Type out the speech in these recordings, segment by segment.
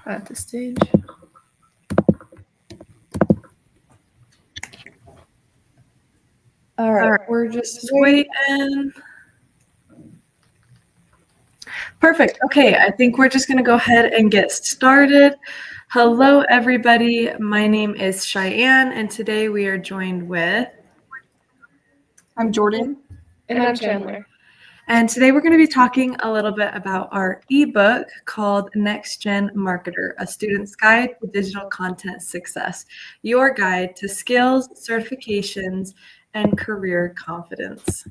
at the stage. All right, we're just waiting. Perfect. Okay, I think we're just going to go ahead and get started. Hello, everybody. My name is Cheyenne, and today we are joined with... I'm Jordan. And I'm Chandler. And today we're going to be talking a little bit about our ebook called Next Gen Marketer, a student's guide to digital content success, your guide to skills, certifications, and career confidence.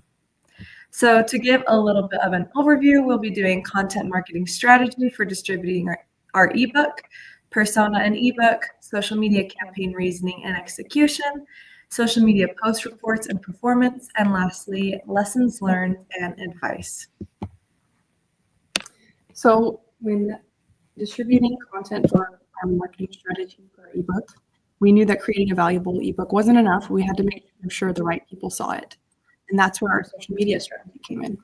So to give a little bit of an overview, we'll be doing content marketing strategy for distributing our ebook, persona and ebook, social media campaign reasoning and execution, social media post reports and performance, and lastly, lessons learned and advice. So when distributing content for our marketing strategy for our ebook, we knew that creating a valuable ebook wasn't enough. We had to make sure the right people saw it. And that's where our social media strategy came in.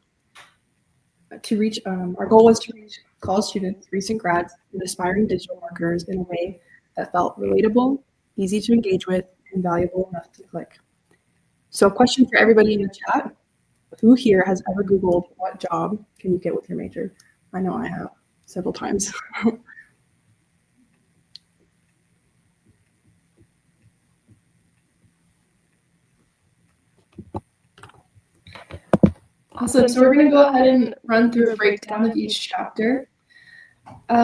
To reach, our goal was to reach college students, recent grads, and aspiring digital marketers in a way that felt relatable, easy to engage with, and valuable enough to click. So a question for everybody in the chat: who here has ever Googled what job can you get with your major? I know I have several times. Awesome. So we're going to go ahead and run through a breakdown of each chapter.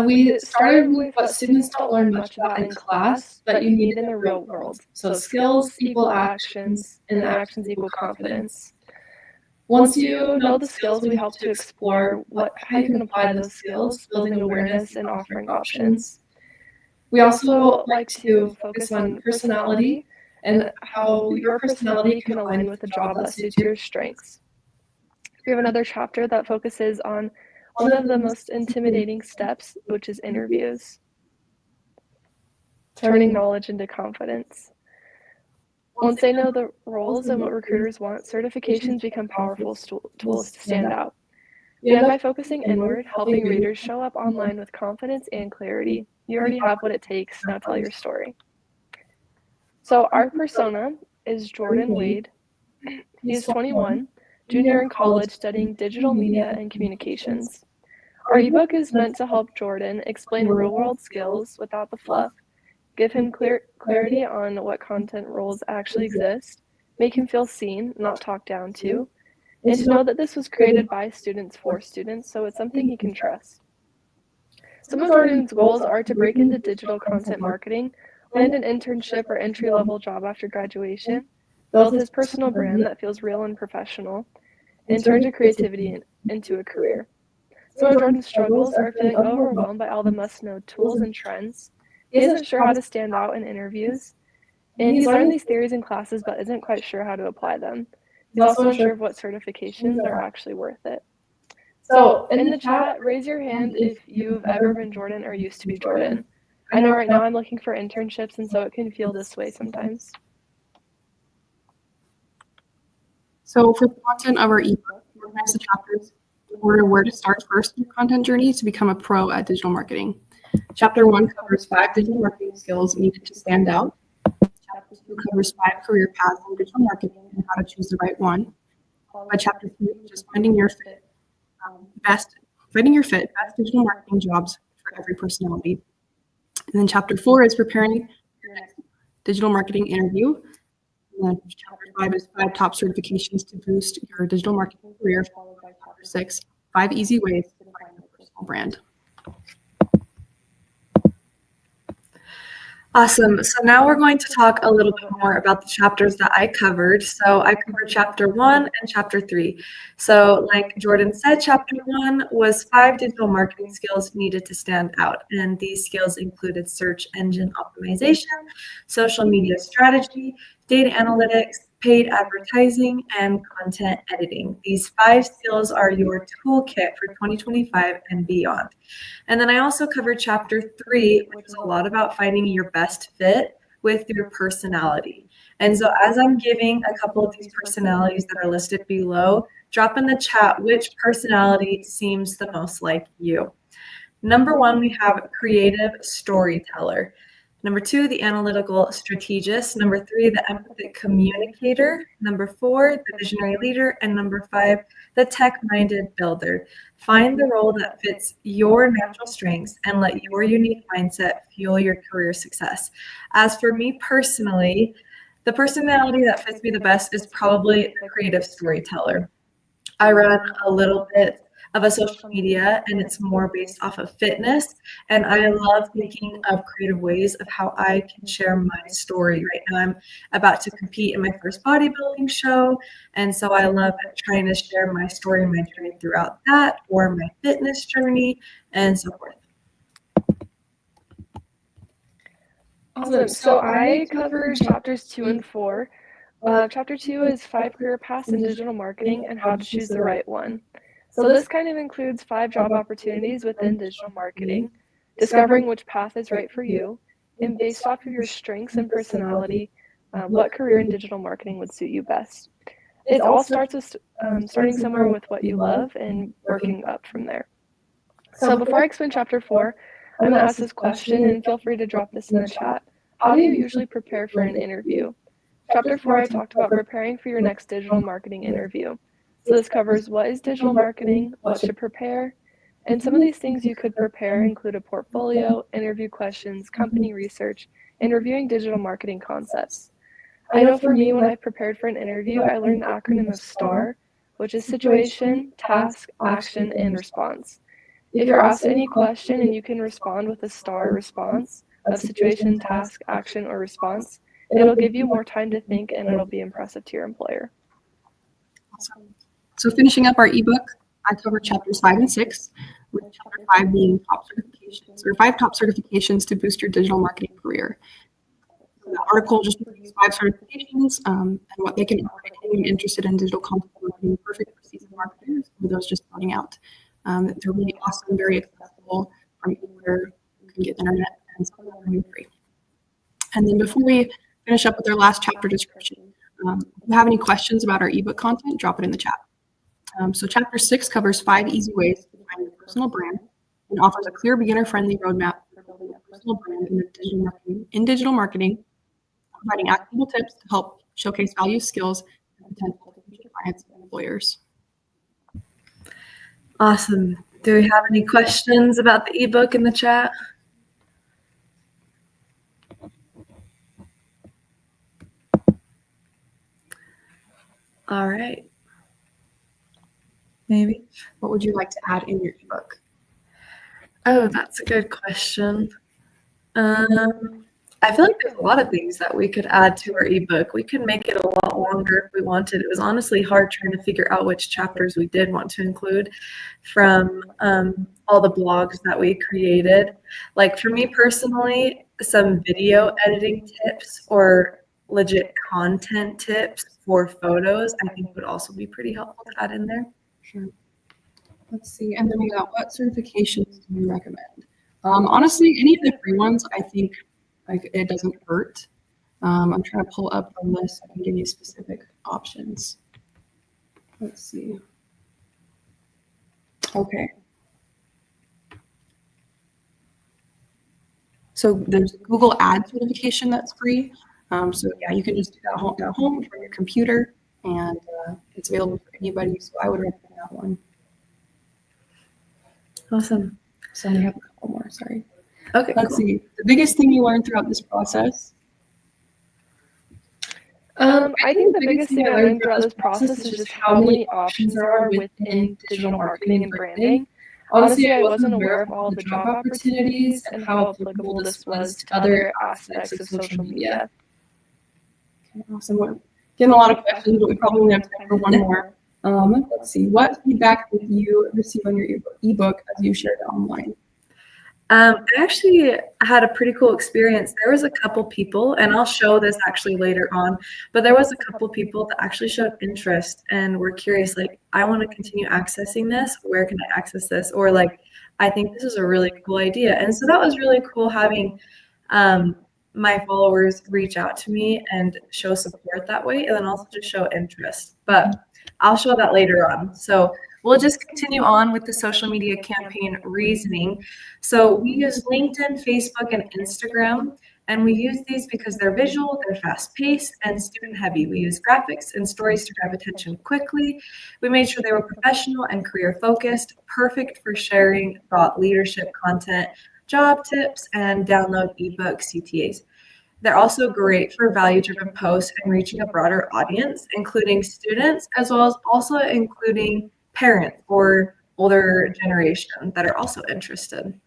We started with what students don't learn much about in class, but you need in the real world. So skills equal actions, and actions equal confidence. Once you know the skills, we help to explore how you can apply those skills, building awareness and offering options. We also like to focus on personality and how your personality can align with a job that suits your strengths. We have another chapter that focuses on one of the most intimidating steps, which is interviews. Turning knowledge into confidence. Once they know the roles and what recruiters want, certifications become powerful tools to stand out. We end by focusing inward, helping readers show up online with confidence and clarity. You already have what it takes, now tell your story. So our persona is Jordan Wade. He's 21. Junior in college studying digital media and communications. Our ebook is meant to help Jordan explain real-world skills without the fluff, give him clarity on what content roles actually exist, make him feel seen, not talked down to, and to know that this was created by students for students, so it's something he can trust. Some of Jordan's goals are to break into digital content marketing, land an internship or entry-level job after graduation, build his personal brand that feels real and professional, and turn creativity into a career. Some of Jordan's struggles are feeling overwhelmed by all the must-know tools and trends. He isn't sure how to stand out in interviews, and he's learned these theories in classes but isn't quite sure how to apply them. He's also unsure of what certifications are actually worth it. So in the chat, raise your hand if you've ever been Jordan or used to be Jordan. I know right now I'm looking for internships, and so it can feel this way sometimes. So for the content of our ebook, we organize the chapters in order where to start first in your content journey to become a pro at digital marketing. Chapter 1 covers 5 digital marketing skills needed to stand out. Chapter 2 covers 5 career paths in digital marketing and how to choose the right one. Followed by Chapter 3, just finding your fit, best digital marketing jobs for every personality. And then Chapter 4 is preparing your next digital marketing interview. And then Chapter 5 is 5 top certifications to boost your digital marketing career, followed by Chapter 6, 5 easy ways to define your personal brand. Awesome. So now we're going to talk a little bit more about the chapters that I covered. So I covered Chapter 1 and Chapter 3. So like Jordan said, Chapter 1 was 5 digital marketing skills needed to stand out. And these skills included search engine optimization, social media strategy, data analytics, paid advertising, and content editing. These 5 skills are your toolkit for 2025 and beyond. And then I also covered Chapter 3, which is a lot about finding your best fit with your personality. And so as I'm giving a couple of these personalities that are listed below, drop in the chat which personality seems the most like you. Number 1, we have creative storyteller. Number 2, the analytical strategist. Number 3, the empathic communicator. Number 4, the visionary leader. And number 5, the tech-minded builder. Find the role that fits your natural strengths and let your unique mindset fuel your career success. As for me personally, the personality that fits me the best is probably the creative storyteller. I run a little bit of a social media, and it's more based off of fitness. And I love thinking of creative ways of how I can share my story. Right now, I'm about to compete in my first bodybuilding show. And so I love trying to share my story and my journey throughout that, or my fitness journey, and so forth. Awesome. So I covered chapters 2 and 4. Chapter 2 is 5 career paths in digital marketing and how to choose the right one. So this kind of includes 5 job opportunities within digital marketing, discovering which path is right for you, and based off of your strengths and personality, what career in digital marketing would suit you best. It all starts with starting somewhere with what you love and working up from there. So before I explain chapter 4, I'm going to ask this question, and feel free to drop this in the chat. How do you usually prepare for an interview? Chapter 4, I talked about preparing for your next digital marketing interview. So this covers what is digital marketing, what to prepare, and some of these things you could prepare include a portfolio, interview questions, company research, and reviewing digital marketing concepts. I know for me, when I prepared for an interview, I learned the acronym of STAR, which is situation, task, action, and response. If you're asked any question and you can respond with a STAR response of situation, task, action, or response, it'll give you more time to think and it'll be impressive to your employer. Awesome. So finishing up our ebook, I covered chapters 5 and 6, with chapter 5 being top certifications, or 5 top certifications to boost your digital marketing career. So the article just reviews 5 certifications and what they can offer to anyone interested in digital content marketing, perfect for seasoned marketers or those just starting out. They're really awesome, very accessible from anywhere you can get internet, and some of them are really free. And then before we finish up with our last chapter description, if you have any questions about our ebook content, drop it in the chat. So chapter 6 covers 5 easy ways to define your personal brand and offers a clear beginner-friendly roadmap for building a personal brand in digital marketing, providing actionable tips to help showcase value, skills, and potential to future clients and employers. Awesome. Do we have any questions about the ebook in the chat? All right. Maybe. What would you like to add in your ebook? Oh, that's a good question. I feel like there's a lot of things that we could add to our ebook. We could make it a lot longer if we wanted. It was honestly hard trying to figure out which chapters we did want to include from all the blogs that we created. Like for me personally, some video editing tips or legit content tips for photos, I think would also be pretty helpful to add in there. Sure. Let's see. And then we got, what certifications do you recommend? Honestly, any of the free ones, I think like it doesn't hurt. I'm trying to pull up the list so I can give you specific options. Let's see. Okay. So there's Google Ad certification that's free. So yeah, you can just do that at home from your computer, and it's available for anybody. So I would recommend that one. Awesome. So we have a couple more. Sorry. Okay. Let's see. The biggest thing you learned throughout this process. I think the biggest thing I learned throughout this process is just how many options there are within digital marketing and branding. Honestly, I wasn't aware of all the job opportunities and how applicable this was to other aspects of social media. Okay, awesome. We're getting a lot of questions, but we probably only have time for one more. Let's see. What feedback did you receive on your ebook as you shared it online? I actually had a pretty cool experience. There was a couple people, and I'll show this actually later on, but there was a couple people that actually showed interest and were curious, like, I want to continue accessing this. Where can I access this? Or like, I think this is a really cool idea. And so that was really cool having my followers reach out to me and show support that way, and then also just show interest. But I'll show that later on. So We'll just continue on with the social media campaign reasoning. So we use LinkedIn, Facebook, and Instagram. And we use these because they're visual, they're fast-paced, and student-heavy. We use graphics and stories to grab attention quickly. We made sure they were professional and career-focused, perfect for sharing thought leadership content, job tips, and download ebook CTAs. They're also great for value-driven posts and reaching a broader audience, including students, as well as also including parents or older generation that are also interested.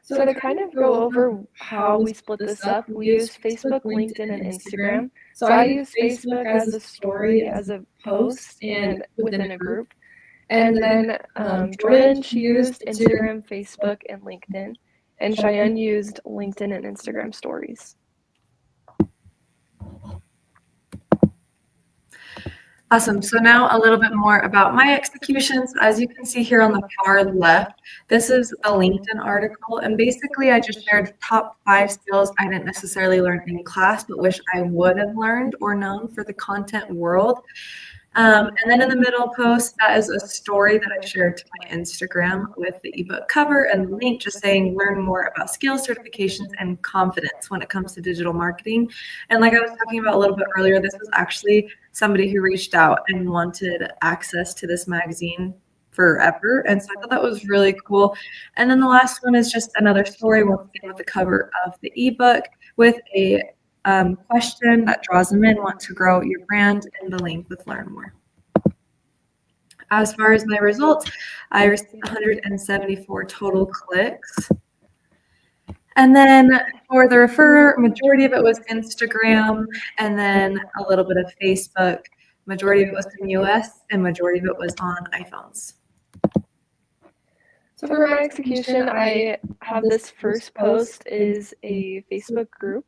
So to kind of go over how we split this up, we use Facebook, LinkedIn, and Instagram. So I use Facebook as a story, as a post, and within a group. And then Jordan, she used Instagram, Facebook, and LinkedIn. And Cheyenne used LinkedIn and Instagram stories. Awesome. So now a little bit more about my executions. As you can see here on the far left, this is a LinkedIn article. And basically, I just shared top 5 skills I didn't necessarily learn in class, but wish I would have learned or known for the content world. And then in the middle post, that is a story that I shared to my Instagram with the ebook cover and the link just saying learn more about skills, certifications, and confidence when it comes to digital marketing. And like I was talking about a little bit earlier, this was actually somebody who reached out and wanted access to this magazine forever. And so I thought that was really cool. And then the last one is just another story with the cover of the ebook with a question that draws them in, want to grow your brand, and the link with learn more. As far as my results, I received 174 total clicks. And then for the referrer, majority of it was Instagram, and then a little bit of Facebook. Majority of it was in the US, and majority of it was on iPhones. So for my execution, I have this first post is a Facebook group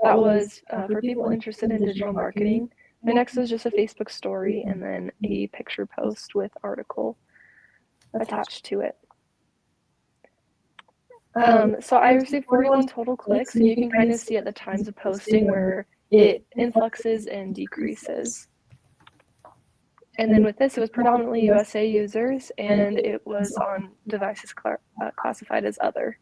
that was for people interested in digital marketing. My next was just a Facebook story and then a picture post with article attached to it. So I received 41 total clicks, and you can kind of see at the times of posting where it influxes and decreases. And then with this, it was predominantly USA users, and it was on devices classified as other.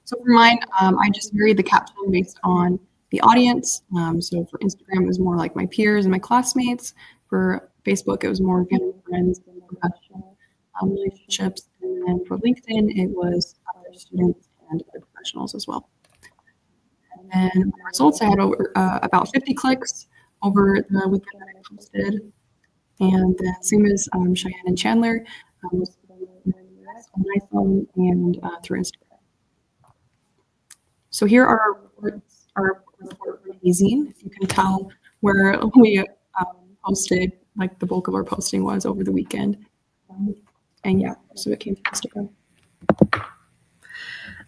So for mine, I just varied the caption based on the audience. So for Instagram, it was more like my peers and my classmates. For Facebook, it was more family, friends, and professional relationships. And then for LinkedIn, it was other students and other professionals as well. And then my results, I had over about 50 clicks over the weekend that I posted. And then same as Cheyenne and Chandler, was on iPhone and through Instagram. So here are our report magazine. If you can tell where we posted, like the bulk of our posting was over the weekend. And yeah, so it came to Instagram.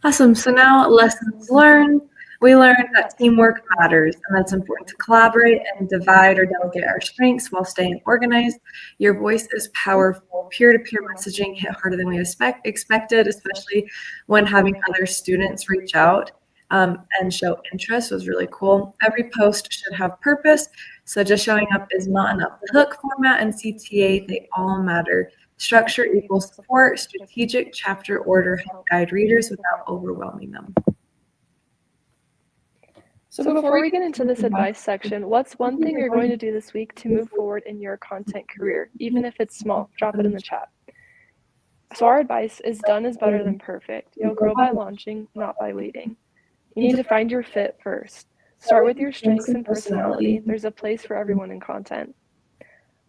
Awesome. So now lessons learned. We learned that teamwork matters, and that's important to collaborate and divide or delegate our strengths while staying organized. Your voice is powerful. Peer-to-peer messaging hit harder than we expected, especially when having other students reach out and show interest was really cool. Every post should have purpose, so just showing up is not enough. The hook, format, and CTA, they all matter. Structure equals support. Strategic chapter order help guide readers without overwhelming them. So before we get into this advice section, what's one thing you're going to do this week to move forward in your content career, even if it's small? Drop it in the chat. So our advice is done is better than perfect. You'll grow by launching, not by waiting. You need to find your fit first. Start with your strengths and personality. There's a place for everyone in content.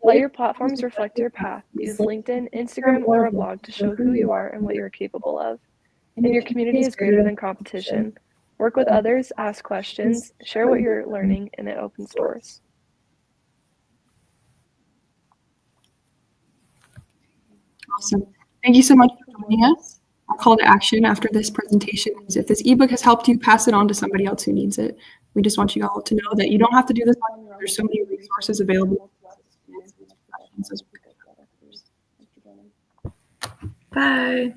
Let your platforms reflect your path. Use LinkedIn, Instagram, or a blog to show who you are and what you're capable of. And your community is greater than competition. Work with others, ask questions, share what you're learning, and it opens doors. Awesome. Thank you so much for joining us. Our call to action after this presentation is if this ebook has helped you, pass it on to somebody else who needs it. We just want you all to know that you don't have to do this on your own. There's so many resources available to us as students and professionals as we go. Bye.